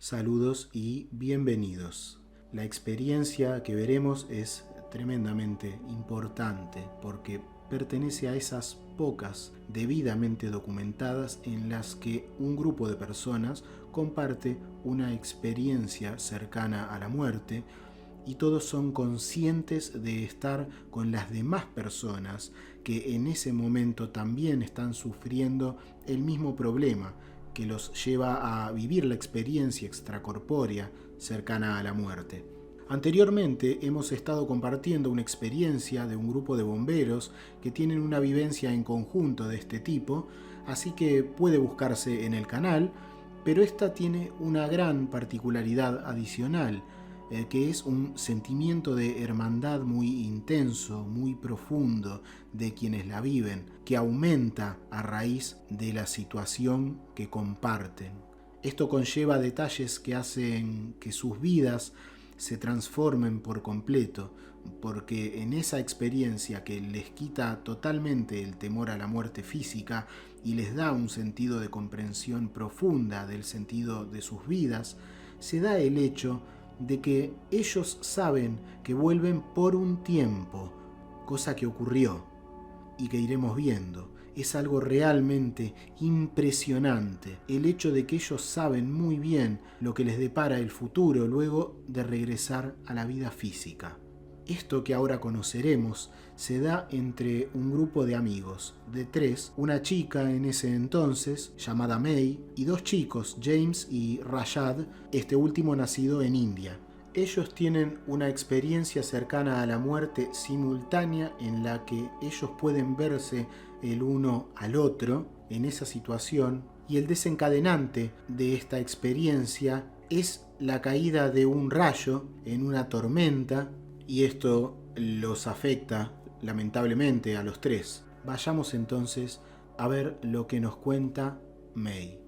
Saludos y bienvenidos. La experiencia que veremos es tremendamente importante porque pertenece a esas pocas debidamente documentadas en las que un grupo de personas comparte una experiencia cercana a la muerte y todos son conscientes de estar con las demás personas que en ese momento también están sufriendo el mismo problema que los lleva a vivir la experiencia extracorpórea cercana a la muerte. Anteriormente hemos estado compartiendo una experiencia de un grupo de bomberos que tienen una vivencia en conjunto de este tipo, así que puede buscarse en el canal, pero esta tiene una gran particularidad adicional, que es un sentimiento de hermandad muy intenso, muy profundo de quienes la viven, que aumenta a raíz de la situación que comparten. Esto conlleva detalles que hacen que sus vidas se transformen por completo, porque en esa experiencia que les quita totalmente el temor a la muerte física y les da un sentido de comprensión profunda del sentido de sus vidas, se da el hecho de que ellos saben que vuelven por un tiempo, cosa que ocurrió y que iremos viendo. Es algo realmente impresionante el hecho de que ellos saben muy bien lo que les depara el futuro luego de regresar a la vida física. Esto que ahora conoceremos se da entre un grupo de amigos, de tres, una chica en ese entonces llamada May y dos chicos, James y Rashad, este último nacido en India. Ellos tienen una experiencia cercana a la muerte simultánea en la que ellos pueden verse el uno al otro en esa situación, y el desencadenante de esta experiencia es la caída de un rayo en una tormenta, y esto los afecta lamentablemente a los tres. Vayamos entonces a ver lo que nos cuenta May.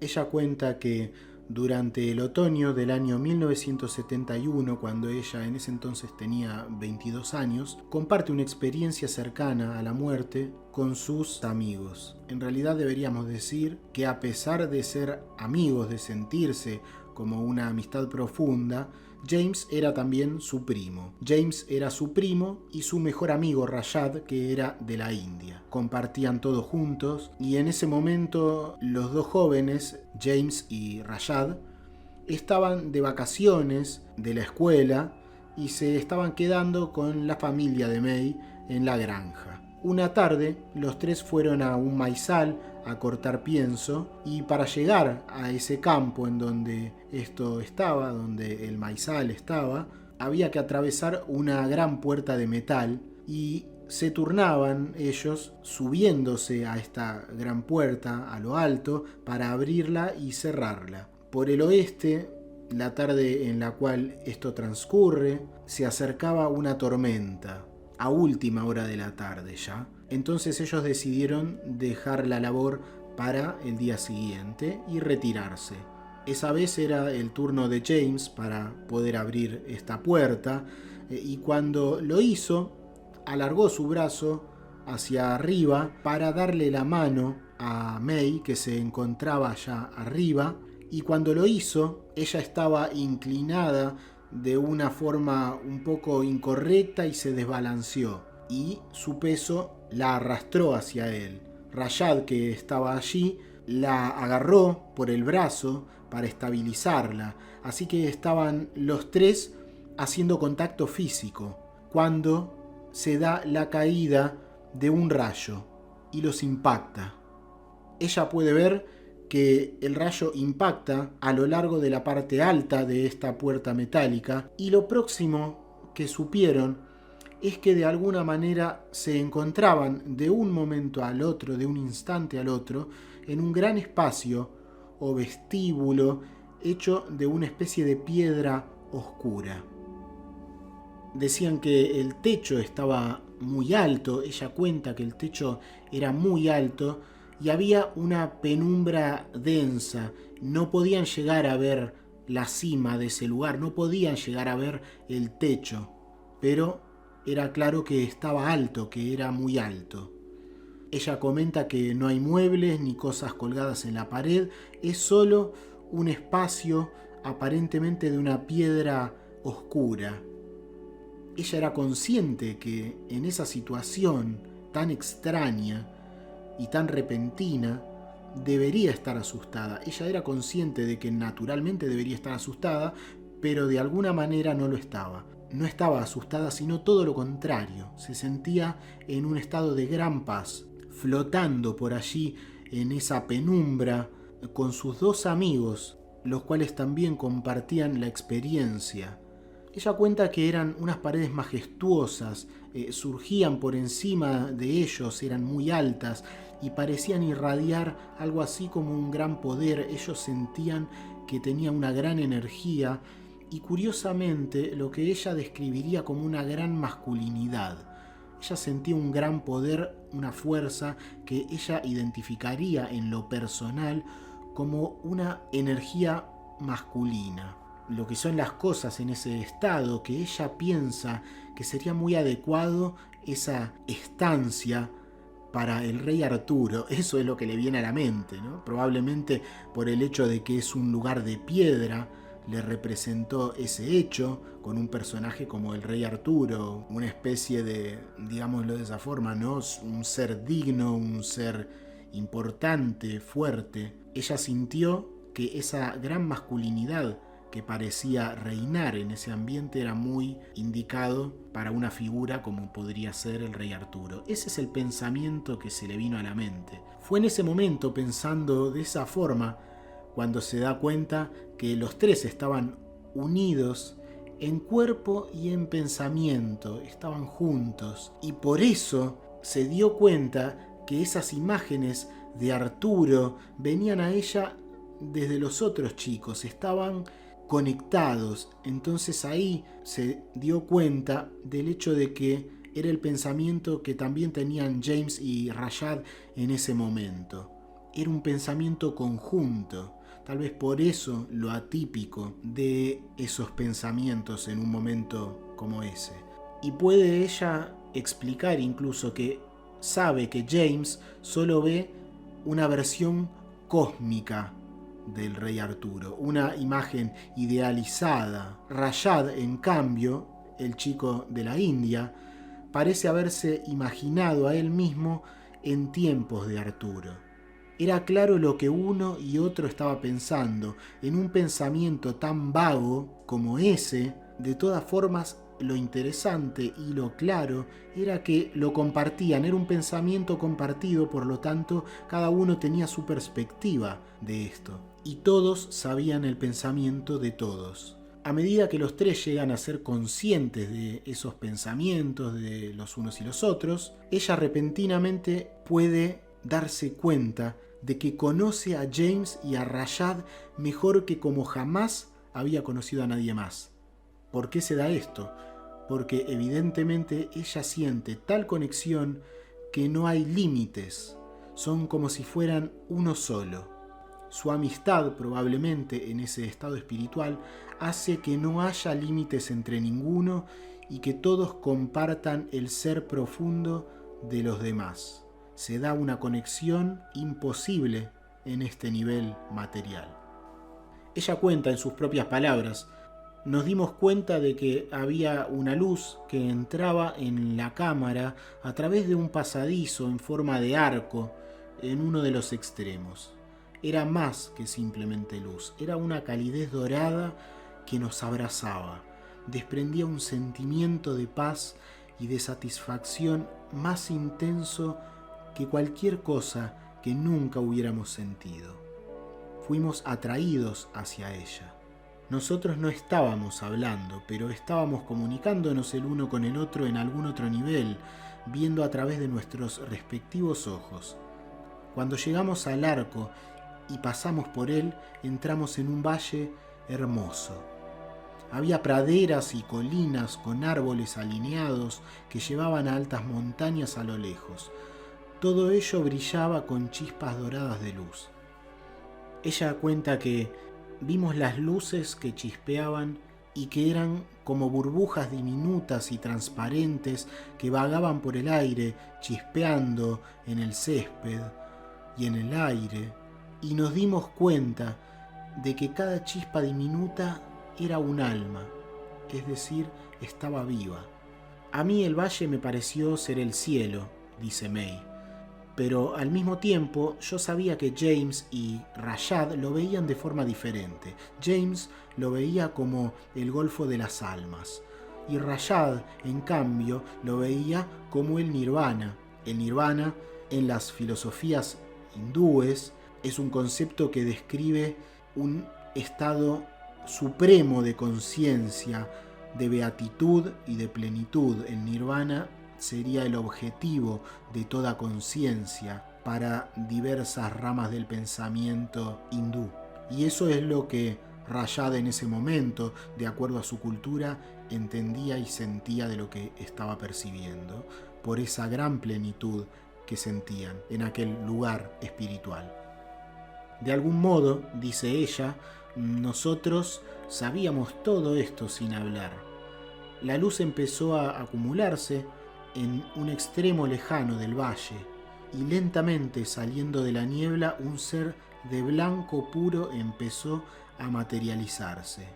Ella cuenta que durante el otoño del año 1971, cuando ella en ese entonces tenía 22 años, comparte una experiencia cercana a la muerte con sus amigos. En realidad deberíamos decir que a pesar de ser amigos, de sentirse como una amistad profunda, James era también su primo. James era su primo y su mejor amigo Rashad, que era de la India. Compartían todo juntos y en ese momento los dos jóvenes, James y Rashad, estaban de vacaciones de la escuela y se estaban quedando con la familia de May en la granja. Una tarde, los tres fueron a un maizal a cortar pienso, y para llegar a ese campo en donde esto estaba, donde el maizal estaba, había que atravesar una gran puerta de metal y se turnaban ellos subiéndose a esta gran puerta a lo alto para abrirla y cerrarla. Por el oeste, la tarde en la cual esto transcurre, se acercaba una tormenta a última hora de la tarde ya. Entonces ellos decidieron dejar la labor para el día siguiente y retirarse. Esa vez era el turno de James para poder abrir esta puerta, y cuando lo hizo, alargó su brazo hacia arriba para darle la mano a May, que se encontraba allá arriba, y cuando lo hizo, ella estaba inclinada de una forma un poco incorrecta y se desbalanceó, y su peso la arrastró hacia él. Rashad, que estaba allí, la agarró por el brazo para estabilizarla, así que estaban los tres haciendo contacto físico cuando se da la caída de un rayo y los impacta. Ella puede ver que el rayo impacta a lo largo de la parte alta de esta puerta metálica, y lo próximo que supieron es que de alguna manera se encontraban de un momento al otro, de un instante al otro, en un gran espacio o vestíbulo hecho de una especie de piedra oscura. Decían que el techo estaba muy alto, ella cuenta que el techo era muy alto y había una penumbra densa, no podían llegar a ver la cima de ese lugar, no podían llegar a ver el techo, pero era claro que estaba alto, que era muy alto. Ella comenta que no hay muebles ni cosas colgadas en la pared, es solo un espacio aparentemente de una piedra oscura. Ella era consciente que en esa situación tan extraña y tan repentina debería estar asustada. Ella era consciente de que naturalmente debería estar asustada, pero de alguna manera no lo estaba. No estaba asustada, sino todo lo contrario. Se sentía en un estado de gran paz, flotando por allí en esa penumbra con sus dos amigos, los cuales también compartían la experiencia. Ella cuenta que eran unas paredes majestuosas, surgían por encima de ellos, eran muy altas y parecían irradiar algo así como un gran poder. Ellos sentían que tenía una gran energía y curiosamente lo que ella describiría como una gran masculinidad. Ella sentía un gran poder, una fuerza que ella identificaría en lo personal como una energía masculina. Lo que son las cosas en ese estado, que ella piensa que sería muy adecuado esa estancia para el rey Arturo. Eso es lo que le viene a la mente, ¿no? Probablemente por el hecho de que es un lugar de piedra, le representó ese hecho con un personaje como el rey Arturo, una especie de, digámoslo de esa forma, ¿no? Un ser digno, un ser importante, fuerte. Ella sintió que esa gran masculinidad que parecía reinar en ese ambiente era muy indicado para una figura como podría ser el rey Arturo. Ese es el pensamiento que se le vino a la mente. Fue en ese momento, pensando de esa forma, cuando se da cuenta que los tres estaban unidos en cuerpo y en pensamiento, estaban juntos, y por eso se dio cuenta que esas imágenes de Arturo venían a ella desde los otros chicos, estaban conectados. Entonces ahí se dio cuenta del hecho de que era el pensamiento que también tenían James y Rashad en ese momento. Era un pensamiento conjunto. Tal vez por eso lo atípico de esos pensamientos en un momento como ese. Y puede ella explicar incluso que sabe que James solo ve una versión cósmica del rey Arturo, una imagen idealizada. Rashad, en cambio, el chico de la India, parece haberse imaginado a él mismo en tiempos de Arturo. Era claro lo que uno y otro estaba pensando. En un pensamiento tan vago como ese, de todas formas, lo interesante y lo claro era que lo compartían. Era un pensamiento compartido, por lo tanto, cada uno tenía su perspectiva de esto. Y todos sabían el pensamiento de todos. A medida que los tres llegan a ser conscientes de esos pensamientos de los unos y los otros, ella repentinamente puede darse cuenta de que conoce a James y a Rashad mejor que como jamás había conocido a nadie más. ¿Por qué se da esto? Porque evidentemente ella siente tal conexión que no hay límites, son como si fueran uno solo. Su amistad, probablemente en ese estado espiritual, hace que no haya límites entre ninguno y que todos compartan el ser profundo de los demás. Se da una conexión imposible en este nivel material. Ella cuenta en sus propias palabras: nos dimos cuenta de que había una luz que entraba en la cámara a través de un pasadizo en forma de arco en uno de los extremos. Era más que simplemente luz, era una calidez dorada que nos abrazaba, desprendía un sentimiento de paz y de satisfacción más intenso que cualquier cosa que nunca hubiéramos sentido. Fuimos atraídos hacia ella. Nosotros no estábamos hablando, pero estábamos comunicándonos el uno con el otro en algún otro nivel, viendo a través de nuestros respectivos ojos. Cuando llegamos al arco y pasamos por él, entramos en un valle hermoso. Había praderas y colinas con árboles alineados que llevaban a altas montañas a lo lejos. Todo ello brillaba con chispas doradas de luz. Ella cuenta que vimos las luces que chispeaban y que eran como burbujas diminutas y transparentes que vagaban por el aire, chispeando en el césped y en el aire, y nos dimos cuenta de que cada chispa diminuta era un alma, es decir, estaba viva. A mí el valle me pareció ser el cielo, dice May, pero al mismo tiempo yo sabía que James y Rashad lo veían de forma diferente. James lo veía como el Golfo de las Almas, y Rashad, en cambio, lo veía como el Nirvana. El Nirvana, en las filosofías hindúes, es un concepto que describe un estado supremo de conciencia, de beatitud y de plenitud. El Nirvana sería el objetivo de toda conciencia para diversas ramas del pensamiento hindú. Y eso es lo que Rashad en ese momento, de acuerdo a su cultura, entendía y sentía de lo que estaba percibiendo, por esa gran plenitud que sentían en aquel lugar espiritual. De algún modo, dice ella, nosotros sabíamos todo esto sin hablar. La luz empezó a acumularse en un extremo lejano del valle, y lentamente, saliendo de la niebla, un ser de blanco puro empezó a materializarse.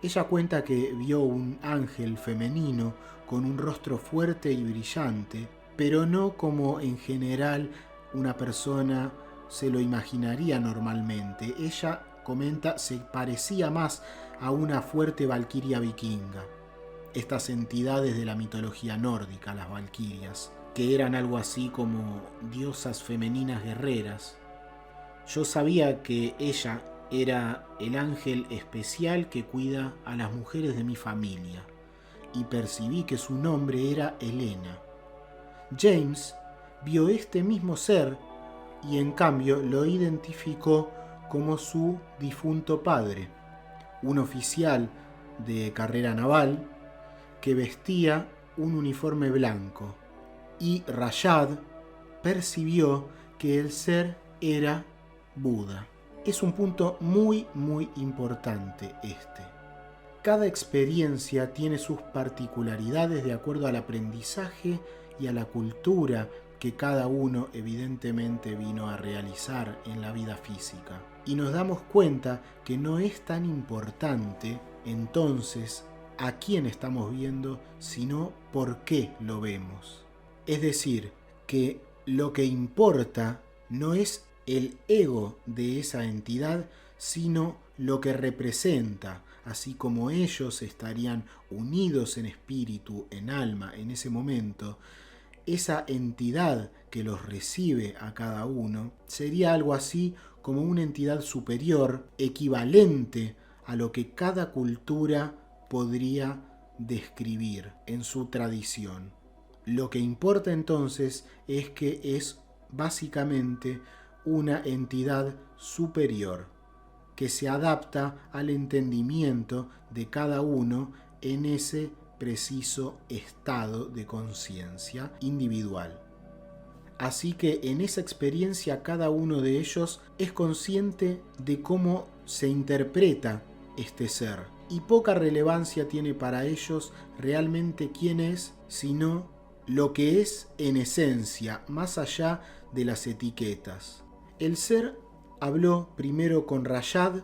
Ella cuenta que vio un ángel femenino con un rostro fuerte y brillante, pero no como en general una persona se lo imaginaría normalmente. Ella comenta se parecía más a una fuerte valquiria vikinga. Estas entidades de la mitología nórdica, las valquirias, que eran algo así como diosas femeninas guerreras. Yo sabía que ella era el ángel especial que cuida a las mujeres de mi familia, y percibí que su nombre era Elena. James vio este mismo ser y en cambio lo identificó como su difunto padre, un oficial de carrera naval que vestía un uniforme blanco, y Rashad percibió que el ser era Buda. Es un punto muy importante este. Cada experiencia tiene sus particularidades de acuerdo al aprendizaje y a la cultura que cada uno evidentemente vino a realizar en la vida física. Y nos damos cuenta que no es tan importante entonces a quién estamos viendo, sino por qué lo vemos. Es decir, que lo que importa no es el ego de esa entidad, sino lo que representa, así como ellos estarían unidos en espíritu, en alma, en ese momento. Esa entidad que los recibe a cada uno sería algo así como una entidad superior, equivalente a lo que cada cultura podría describir en su tradición. Lo que importa entonces es que es básicamente una entidad superior que se adapta al entendimiento de cada uno en ese preciso estado de conciencia individual. Así que en esa experiencia cada uno de ellos es consciente de cómo se interpreta este ser, y poca relevancia tiene para ellos realmente quién es, sino lo que es en esencia, más allá de las etiquetas. El ser habló primero con Rashad,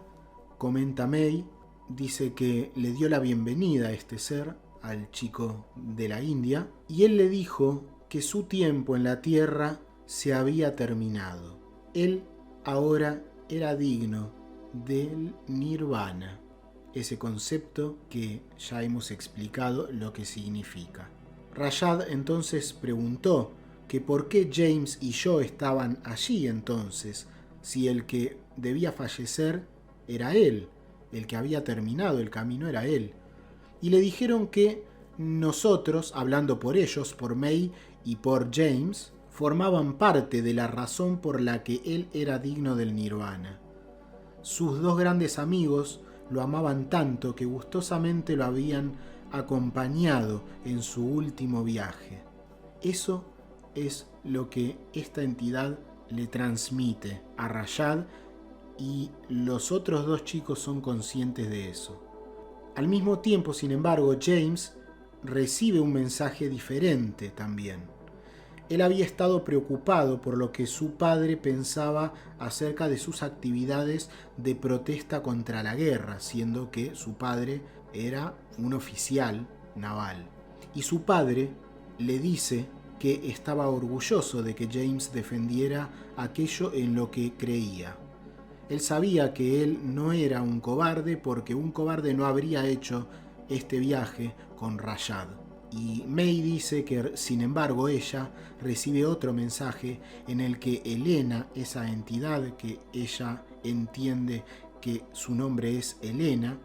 comenta May, dice que le dio la bienvenida a este ser, al chico de la India, y él le dijo que su tiempo en la tierra se había terminado. Él ahora era digno del nirvana, ese concepto que ya hemos explicado lo que significa. Rashad entonces preguntó que por qué James y yo estaban allí entonces, si el que debía fallecer era él, el que había terminado el camino era él. Y le dijeron que nosotros, hablando por ellos, por May y por James, formaban parte de la razón por la que él era digno del nirvana. Sus dos grandes amigos lo amaban tanto que gustosamente lo habían acompañado en su último viaje. Eso es lo que esta entidad le transmite a Rashad, y los otros dos chicos son conscientes de eso. Al mismo tiempo, sin embargo, James recibe un mensaje diferente también. Él había estado preocupado por lo que su padre pensaba acerca de sus actividades de protesta contra la guerra, siendo que su padre era un oficial naval. Y su padre le dice que estaba orgulloso de que James defendiera aquello en lo que creía. Él sabía que él no era un cobarde porque un cobarde no habría hecho este viaje con Rashad. Y May dice que, sin embargo, ella recibe otro mensaje en el que Elena, esa entidad que ella entiende que su nombre es Elena,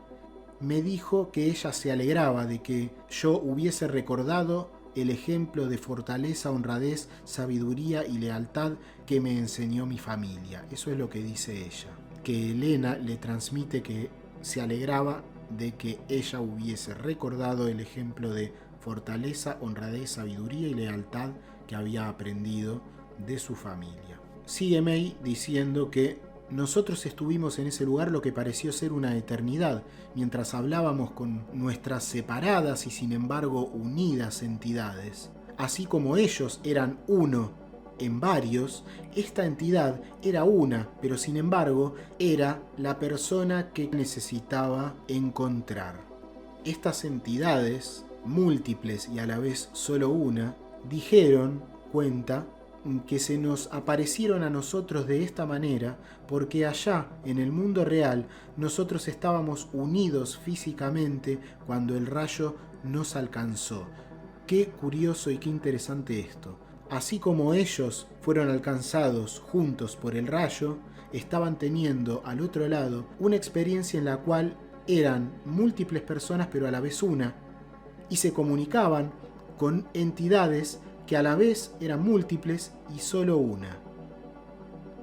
me dijo que ella se alegraba de que yo hubiese recordado el ejemplo de fortaleza, honradez, sabiduría y lealtad que me enseñó mi familia. Eso es lo que dice ella. Que Elena le transmite que se alegraba de que ella hubiese recordado el ejemplo de fortaleza, honradez, sabiduría y lealtad que había aprendido de su familia. Sigue May diciendo que nosotros estuvimos en ese lugar lo que pareció ser una eternidad, mientras hablábamos con nuestras separadas y sin embargo unidas entidades. Así como ellos eran uno en varios, esta entidad era una, pero sin embargo era la persona que necesitaba encontrar. Estas entidades, múltiples y a la vez solo una, cuenta, que se nos aparecieron a nosotros de esta manera porque allá en el mundo real nosotros estábamos unidos físicamente cuando el rayo nos alcanzó. Qué curioso y qué interesante esto. Así como ellos fueron alcanzados juntos por el rayo, estaban teniendo al otro lado una experiencia en la cual eran múltiples personas pero a la vez una, y se comunicaban con entidades que a la vez eran múltiples y solo una.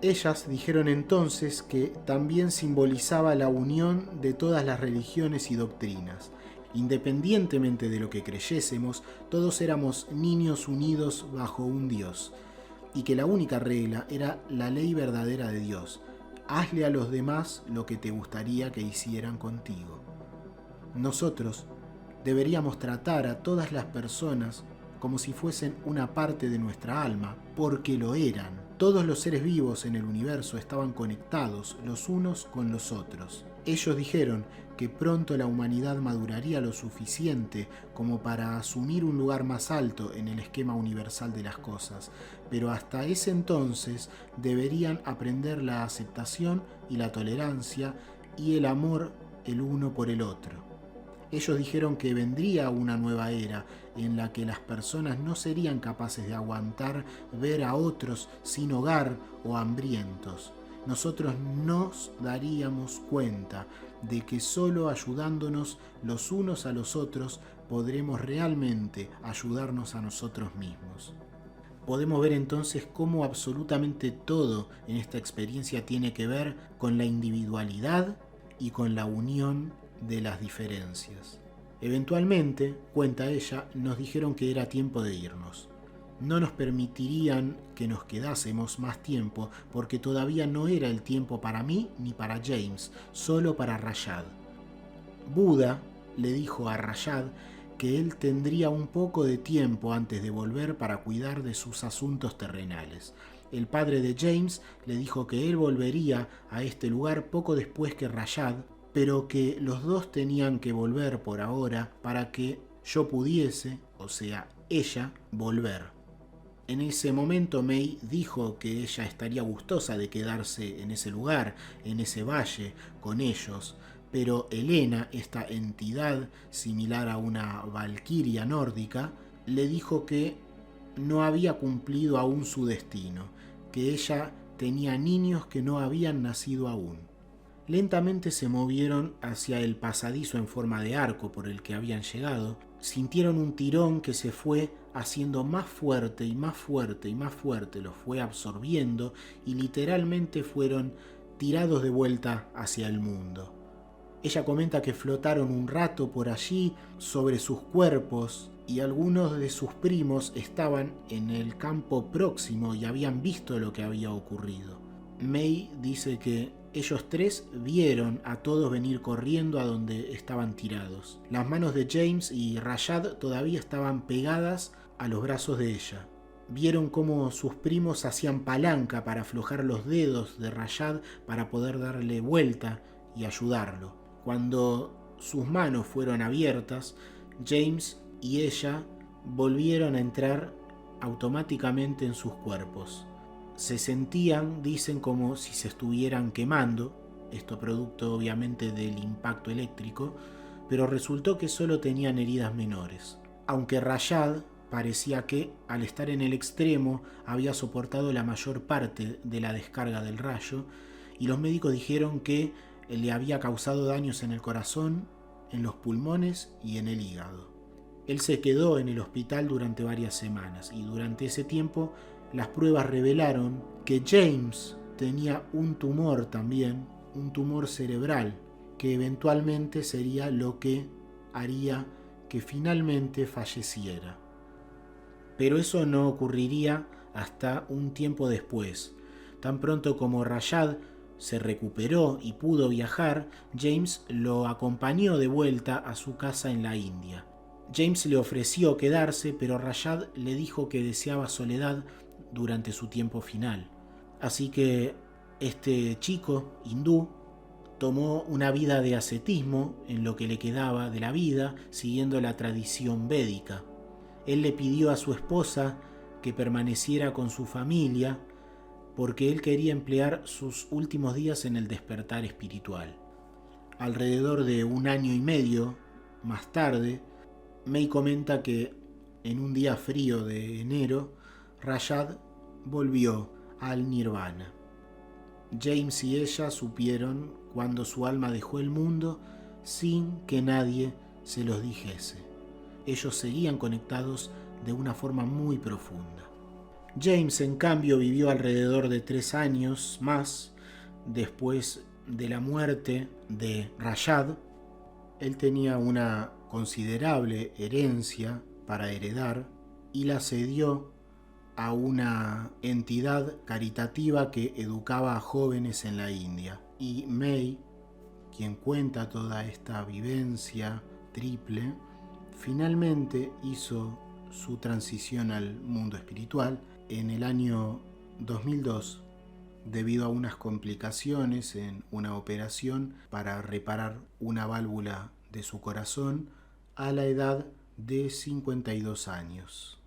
Ellas dijeron entonces que también simbolizaba la unión de todas las religiones y doctrinas. Independientemente de lo que creyésemos, todos éramos niños unidos bajo un Dios, y que la única regla era la ley verdadera de Dios. Hazle a los demás lo que te gustaría que hicieran contigo. Nosotros deberíamos tratar a todas las personas como si fuesen una parte de nuestra alma, porque lo eran. Todos los seres vivos en el universo estaban conectados los unos con los otros. Ellos dijeron que pronto la humanidad maduraría lo suficiente como para asumir un lugar más alto en el esquema universal de las cosas, pero hasta ese entonces deberían aprender la aceptación y la tolerancia y el amor el uno por el otro. Ellos dijeron que vendría una nueva era en la que las personas no serían capaces de aguantar ver a otros sin hogar o hambrientos. Nosotros nos daríamos cuenta de que solo ayudándonos los unos a los otros podremos realmente ayudarnos a nosotros mismos. Podemos ver entonces cómo absolutamente todo en esta experiencia tiene que ver con la individualidad y con la unión de las diferencias. Eventualmente, cuenta ella, nos dijeron que era tiempo de irnos. No nos permitirían que nos quedásemos más tiempo porque todavía no era el tiempo para mí ni para James, solo para Rashad. Buda le dijo a Rashad que él tendría un poco de tiempo antes de volver para cuidar de sus asuntos terrenales. El padre de James le dijo que él volvería a este lugar poco después que Rashad, pero que los dos tenían que volver por ahora para que yo pudiese, o sea, ella, volver. En ese momento May dijo que ella estaría gustosa de quedarse en ese lugar, en ese valle, con ellos, pero Elena, esta entidad similar a una valquiria nórdica, le dijo que no había cumplido aún su destino, que ella tenía niños que no habían nacido aún. Lentamente se movieron hacia el pasadizo en forma de arco por el que habían llegado. Sintieron un tirón que se fue haciendo más fuerte y más fuerte y más fuerte, los fue absorbiendo y literalmente fueron tirados de vuelta hacia el mundo. Ella comenta que flotaron un rato por allí sobre sus cuerpos y algunos de sus primos estaban en el campo próximo y habían visto lo que había ocurrido. May dice que ellos tres vieron a todos venir corriendo a donde estaban tirados. Las manos de James y Rashad todavía estaban pegadas a los brazos de ella. vieron cómo sus primos hacían palanca para aflojar los dedos de Rayad para poder darle vuelta y ayudarlo. Cuando sus manos fueron abiertas, James y ella volvieron a entrar automáticamente en sus cuerpos. Se sentían, dicen, como si se estuvieran quemando, esto producto obviamente del impacto eléctrico, pero resultó que solo tenían heridas menores. Aunque Rayad parecía que, al estar en el extremo, había soportado la mayor parte de la descarga del rayo, y los médicos dijeron que le había causado daños en el corazón, en los pulmones y en el hígado. Él se quedó en el hospital durante varias semanas, y durante ese tiempo las pruebas revelaron que James tenía un tumor también, un tumor cerebral, que eventualmente sería lo que haría que finalmente falleciera. Pero eso no ocurriría hasta un tiempo después. Tan pronto como Rayad se recuperó y pudo viajar, James lo acompañó de vuelta a su casa en la India. James le ofreció quedarse, pero Rayad le dijo que deseaba soledad durante su tiempo final. Así que este chico hindú tomó una vida de ascetismo en lo que le quedaba de la vida, siguiendo la tradición védica. Él le pidió a su esposa que permaneciera con su familia porque él quería emplear sus últimos días en el despertar espiritual. Alrededor de 1 año y medio más tarde, May comenta que en un día frío de enero, Rayad volvió al nirvana. James y ella supieron cuando su alma dejó el mundo sin que nadie se los dijese. Ellos seguían conectados de una forma muy profunda. James, en cambio, vivió alrededor de 3 años más después de la muerte de Rayad. Él tenía una considerable herencia para heredar y la cedió a una entidad caritativa que educaba a jóvenes en la India. Y May, quien cuenta toda esta vivencia triple, finalmente hizo su transición al mundo espiritual en el año 2002 debido a unas complicaciones en una operación para reparar una válvula de su corazón a la edad de 52 años.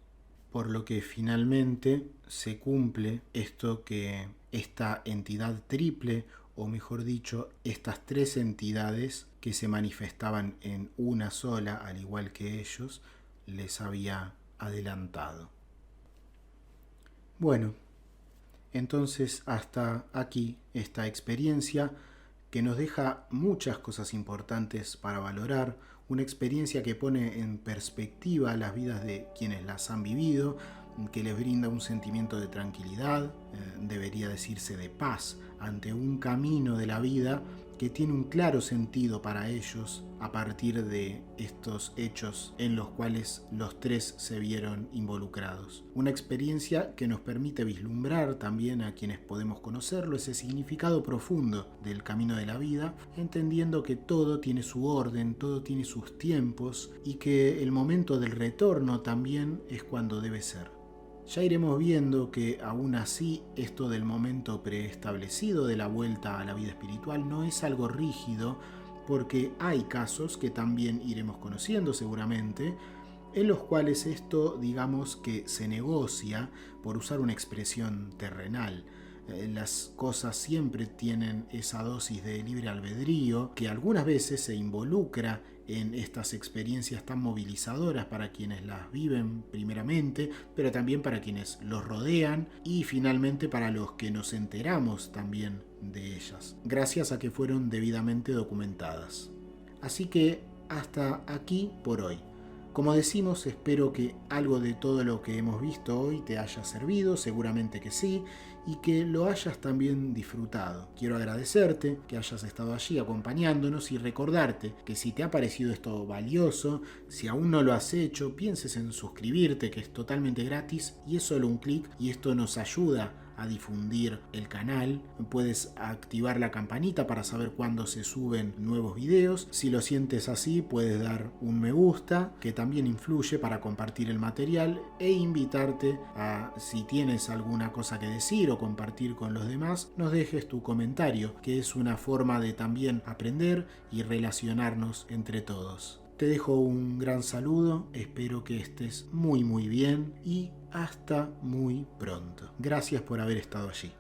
Por lo que finalmente se cumple esto que esta entidad triple, o mejor dicho, estas 3 entidades que se manifestaban en una sola, al igual que ellos, les había adelantado. Bueno, entonces hasta aquí esta experiencia que nos deja muchas cosas importantes para valorar, una experiencia que pone en perspectiva las vidas de quienes las han vivido, que les brinda un sentimiento de tranquilidad, debería decirse de paz, ante un camino de la vida que tiene un claro sentido para ellos a partir de estos hechos en los cuales los 3 se vieron involucrados. Una experiencia que nos permite vislumbrar también a quienes podemos conocerlo ese significado profundo del camino de la vida, entendiendo que todo tiene su orden, todo tiene sus tiempos y que el momento del retorno también es cuando debe ser. Ya iremos viendo que aún así esto del momento preestablecido de la vuelta a la vida espiritual no es algo rígido, porque hay casos que también iremos conociendo seguramente, en los cuales esto, digamos que se negocia, por usar una expresión terrenal. Las cosas siempre tienen esa dosis de libre albedrío que algunas veces se involucra en estas experiencias tan movilizadoras para quienes las viven primeramente, pero también para quienes los rodean y finalmente para los que nos enteramos también de ellas, gracias a que fueron debidamente documentadas. Así que hasta aquí por hoy. Como decimos, espero que algo de todo lo que hemos visto hoy te haya servido, seguramente que sí, y que lo hayas también disfrutado. Quiero agradecerte que hayas estado allí acompañándonos y recordarte que si te ha parecido esto valioso, si aún no lo has hecho, pienses en suscribirte, que es totalmente gratis y es solo un clic, y esto nos ayuda a difundir el canal. Puedes activar la campanita para saber cuándo se suben nuevos videos. Si lo sientes así, puedes dar un me gusta, que también influye para compartir el material, e invitarte a, si tienes alguna cosa que decir o compartir con los demás, nos dejes tu comentario, que es una forma de también aprender y relacionarnos entre todos. Te dejo un gran saludo, espero que estés muy bien y hasta muy pronto. Gracias por haber estado allí.